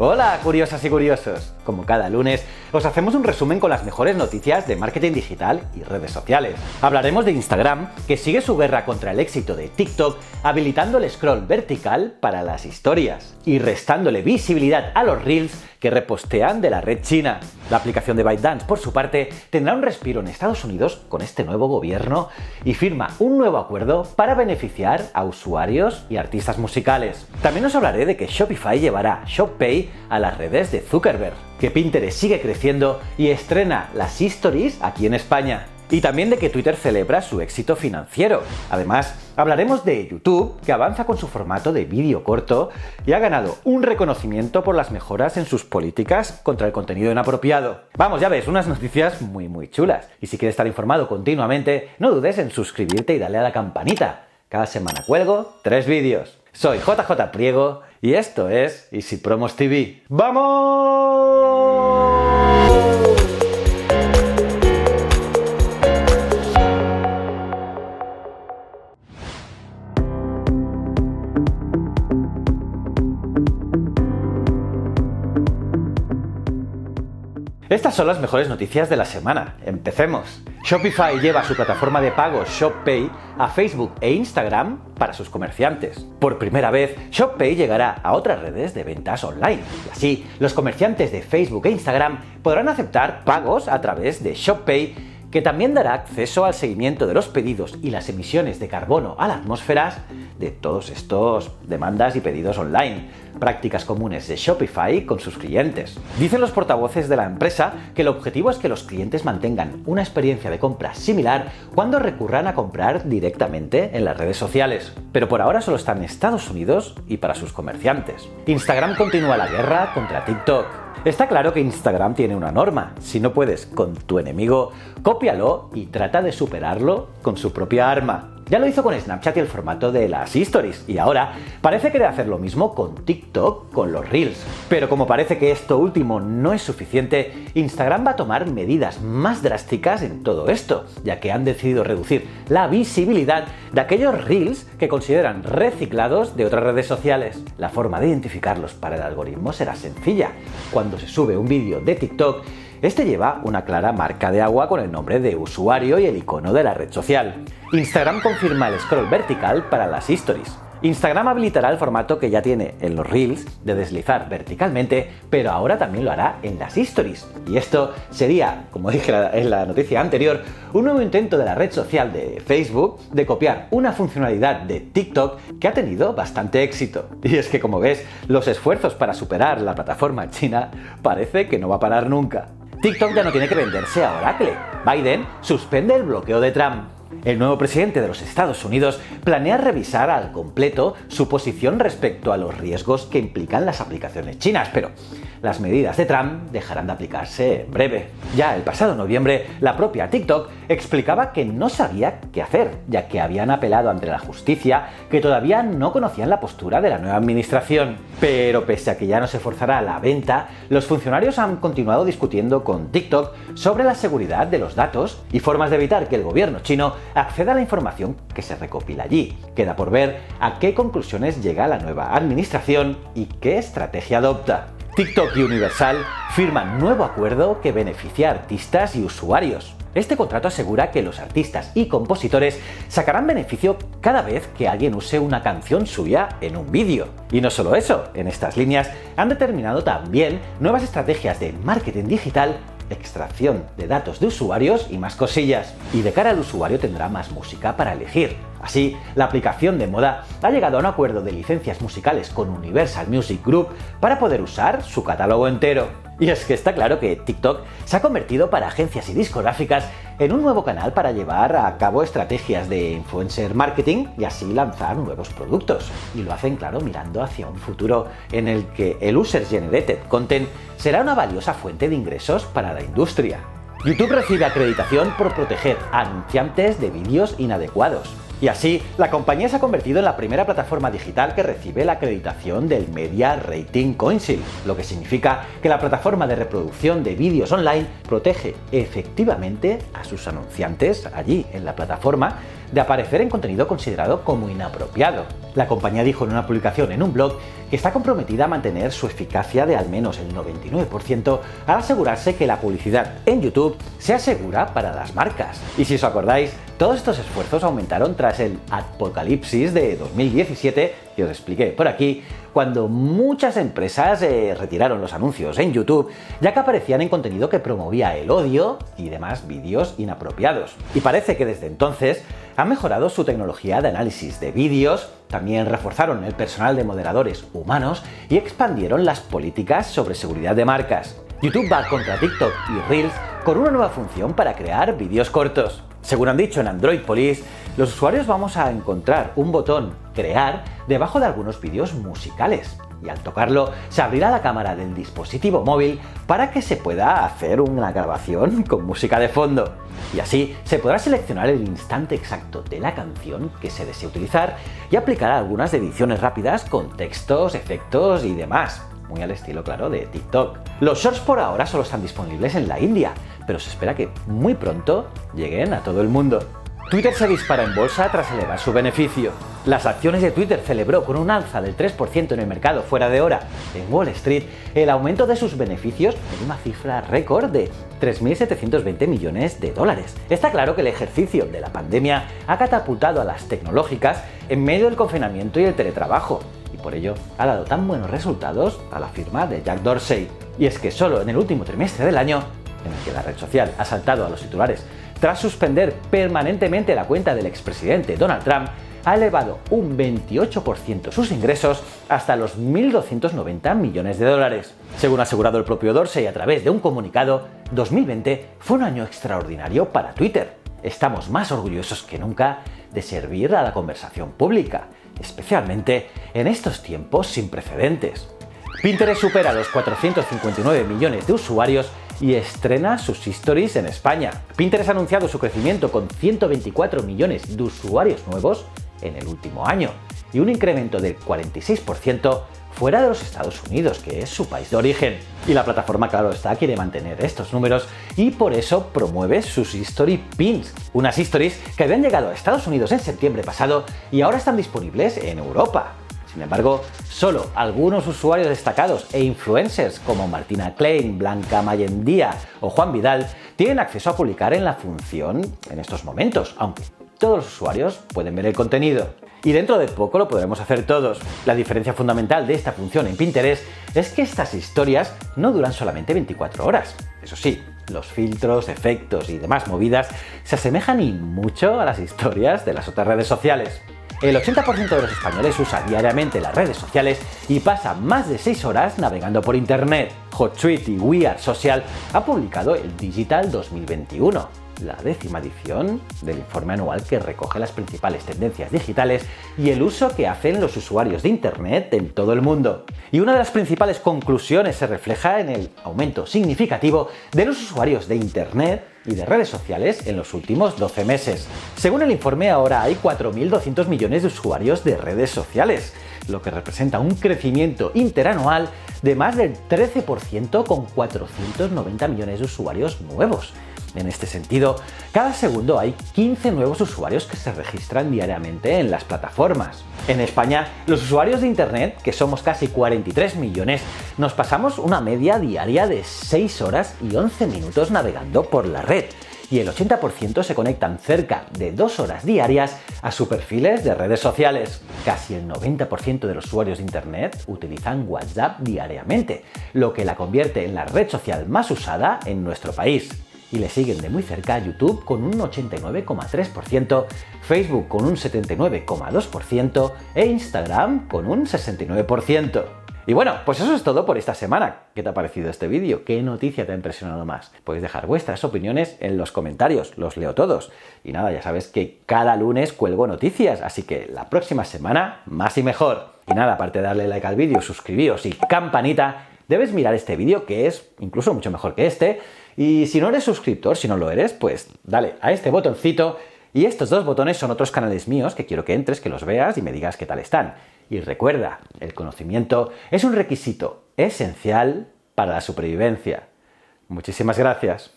Hola, curiosas y curiosos. Como cada lunes, os hacemos un resumen con las mejores noticias de marketing digital y redes sociales. Hablaremos de Instagram, que sigue su guerra contra el éxito de TikTok, habilitando el scroll vertical para las historias y restándole visibilidad a los Reels que repostean de la red china. La aplicación de ByteDance, por su parte, tendrá un respiro en Estados Unidos con este nuevo gobierno y firma un nuevo acuerdo para beneficiar a usuarios y artistas musicales. También os hablaré de que Shopify llevará ShopPay a las redes de Zuckerberg, que Pinterest sigue creciendo y estrena las Stories aquí en España. Y también de que Twitter celebra su éxito financiero. Además, hablaremos de YouTube, que avanza con su formato de vídeo corto y ha ganado un reconocimiento por las mejoras en sus políticas contra el contenido inapropiado. Vamos, ya ves, unas noticias muy chulas. Y si quieres estar informado continuamente, no dudes en suscribirte y darle a la campanita. Cada semana cuelgo 3 vídeos. Soy JJ Priego y esto es Easy Promos TV. ¡Vamos! Estas son las mejores noticias de la semana. Empecemos. Shopify lleva su plataforma de pagos ShopPay a Facebook e Instagram para sus comerciantes. Por primera vez, ShopPay llegará a otras redes de ventas online. Y así, los comerciantes de Facebook e Instagram podrán aceptar pagos a través de ShopPay, que también dará acceso al seguimiento de los pedidos y las emisiones de carbono a la atmósfera de todos estos demandas y pedidos online, prácticas comunes de Shopify con sus clientes. Dicen los portavoces de la empresa que el objetivo es que los clientes mantengan una experiencia de compra similar cuando recurran a comprar directamente en las redes sociales. Pero por ahora solo está en Estados Unidos y para sus comerciantes. Instagram continúa la guerra contra TikTok. Está claro que Instagram tiene una norma. Si no puedes con tu enemigo, cópialo y trata de superarlo con su propia arma. Ya lo hizo con Snapchat y el formato de las Stories, y ahora parece querer hacer lo mismo con TikTok con los Reels. Pero como parece que esto último no es suficiente, Instagram va a tomar medidas más drásticas en todo esto, ya que han decidido reducir la visibilidad de aquellos Reels que consideran reciclados de otras redes sociales. La forma de identificarlos para el algoritmo será sencilla. Cuando se sube un vídeo de TikTok, este lleva una clara marca de agua con el nombre de usuario y el icono de la red social. Instagram confirma el scroll vertical para las Stories. Instagram habilitará el formato que ya tiene en los Reels de deslizar verticalmente, pero ahora también lo hará en las Stories. Y esto sería, como dije en la noticia anterior, un nuevo intento de la red social de Facebook de copiar una funcionalidad de TikTok que ha tenido bastante éxito. Y es que, como ves, los esfuerzos para superar la plataforma china parece que no va a parar nunca. TikTok ya no tiene que venderse a Oracle. Biden suspende el bloqueo de Trump. El nuevo presidente de los Estados Unidos planea revisar al completo su posición respecto a los riesgos que implican las aplicaciones chinas, pero las medidas de Trump dejarán de aplicarse en breve. Ya el pasado noviembre, la propia TikTok explicaba que no sabía qué hacer, ya que habían apelado ante la justicia que todavía no conocían la postura de la nueva administración. Pero pese a que ya no se forzará la venta, los funcionarios han continuado discutiendo con TikTok sobre la seguridad de los datos y formas de evitar que el gobierno chino acceda a la información que se recopila allí. Queda por ver a qué conclusiones llega la nueva administración y qué estrategia adopta. TikTok y Universal firman nuevo acuerdo que beneficia a artistas y usuarios. Este contrato asegura que los artistas y compositores sacarán beneficio cada vez que alguien use una canción suya en un vídeo. Y no solo eso, en estas líneas han determinado también nuevas estrategias de marketing digital, extracción de datos de usuarios y más cosillas. Y de cara al usuario tendrá más música para elegir. Así, la aplicación de moda ha llegado a un acuerdo de licencias musicales con Universal Music Group para poder usar su catálogo entero. Y es que está claro que TikTok se ha convertido para agencias y discográficas en un nuevo canal para llevar a cabo estrategias de influencer marketing y así lanzar nuevos productos. Y lo hacen, claro, mirando hacia un futuro en el que el User Generated Content será una valiosa fuente de ingresos para la industria. YouTube recibe acreditación por proteger a anunciantes de vídeos inadecuados. Y así, la compañía se ha convertido en la primera plataforma digital que recibe la acreditación del Media Rating Council, lo que significa que la plataforma de reproducción de vídeos online protege efectivamente a sus anunciantes allí en la plataforma de aparecer en contenido considerado como inapropiado. La compañía dijo en una publicación en un blog que está comprometida a mantener su eficacia de al menos el 99% al asegurarse que la publicidad en YouTube sea segura para las marcas. Y si os acordáis, todos estos esfuerzos aumentaron tras el apocalipsis de 2017 que os expliqué por aquí, cuando muchas empresas retiraron los anuncios en YouTube, ya que aparecían en contenido que promovía el odio y demás vídeos inapropiados. Y parece que desde entonces han mejorado su tecnología de análisis de vídeos, también reforzaron el personal de moderadores humanos y expandieron las políticas sobre seguridad de marcas. YouTube va contra TikTok y Reels con una nueva función para crear vídeos cortos. Según han dicho en Android Police, los usuarios vamos a encontrar un botón Crear debajo de algunos vídeos musicales y al tocarlo se abrirá la cámara del dispositivo móvil para que se pueda hacer una grabación con música de fondo. Y así se podrá seleccionar el instante exacto de la canción que se desee utilizar y aplicar algunas ediciones rápidas con textos, efectos y demás. Muy al estilo, claro, de TikTok. Los shorts por ahora solo están disponibles en la India, pero se espera que muy pronto lleguen a todo el mundo. Twitter se dispara en bolsa tras elevar su beneficio. Las acciones de Twitter celebró con un alza del 3% en el mercado fuera de hora en Wall Street el aumento de sus beneficios en una cifra récord de 3.720 millones de dólares. Está claro que el ejercicio de la pandemia ha catapultado a las tecnológicas en medio del confinamiento y el teletrabajo, y por ello ha dado tan buenos resultados a la firma de Jack Dorsey. Y es que solo en el último trimestre del año, en el que la red social ha saltado a los titulares tras suspender permanentemente la cuenta del expresidente Donald Trump, ha elevado un 28% sus ingresos hasta los 1.290 millones de dólares. Según ha asegurado el propio Dorsey a través de un comunicado, 2020 fue un año extraordinario para Twitter. Estamos más orgullosos que nunca de servir a la conversación pública, especialmente en estos tiempos sin precedentes. Pinterest supera los 459 millones de usuarios y estrena sus stories en España. Pinterest ha anunciado su crecimiento con 124 millones de usuarios nuevos en el último año y un incremento del 46% fuera de los Estados Unidos, que es su país de origen. Y la plataforma, claro está, quiere mantener estos números y por eso promueve sus Story Pins, unas stories que habían llegado a Estados Unidos en septiembre pasado y ahora están disponibles en Europa. Sin embargo, solo algunos usuarios destacados e influencers como Martina Klein, Blanca Mayendía o Juan Vidal tienen acceso a publicar en la función en estos momentos, aunque todos los usuarios pueden ver el contenido. Y dentro de poco lo podremos hacer todos. La diferencia fundamental de esta función en Pinterest es que estas historias no duran solamente 24 horas. Eso sí, los filtros, efectos y demás movidas se asemejan y mucho a las historias de las otras redes sociales. El 80% de los españoles usa diariamente las redes sociales y pasa más de 6 horas navegando por internet. HotSuite y We Are Social han publicado el Digital 2021, la 10ª edición del informe anual que recoge las principales tendencias digitales y el uso que hacen los usuarios de internet en todo el mundo. Y una de las principales conclusiones se refleja en el aumento significativo de los usuarios de internet y de redes sociales en los últimos 12 meses. Según el informe, ahora hay 4.200 millones de usuarios de redes sociales, lo que representa un crecimiento interanual de más del 13% con 490 millones de usuarios nuevos. En este sentido, cada segundo hay 15 nuevos usuarios que se registran diariamente en las plataformas. En España, los usuarios de Internet, que somos casi 43 millones, nos pasamos una media diaria de 6 horas y 11 minutos navegando por la red, y el 80% se conectan cerca de 2 horas diarias a sus perfiles de redes sociales. Casi el 90% de los usuarios de Internet utilizan WhatsApp diariamente, lo que la convierte en la red social más usada en nuestro país. Y le siguen de muy cerca YouTube con un 89,3%, Facebook con un 79,2% e Instagram con un 69%. Y bueno, pues eso es todo por esta semana. ¿Qué te ha parecido este vídeo? ¿Qué noticia te ha impresionado más? Podéis dejar vuestras opiniones en los comentarios, los leo todos. Y nada, ya sabes que cada lunes cuelgo noticias, así que la próxima semana más y mejor. Y nada, aparte de darle like al vídeo, suscribíos y campanita, debes mirar este vídeo que es incluso mucho mejor que este. Y si no eres suscriptor, si no lo eres, pues dale a este botoncito y estos dos botones son otros canales míos que quiero que entres, que los veas y me digas qué tal están. Y recuerda, el conocimiento es un requisito esencial para la supervivencia. Muchísimas gracias.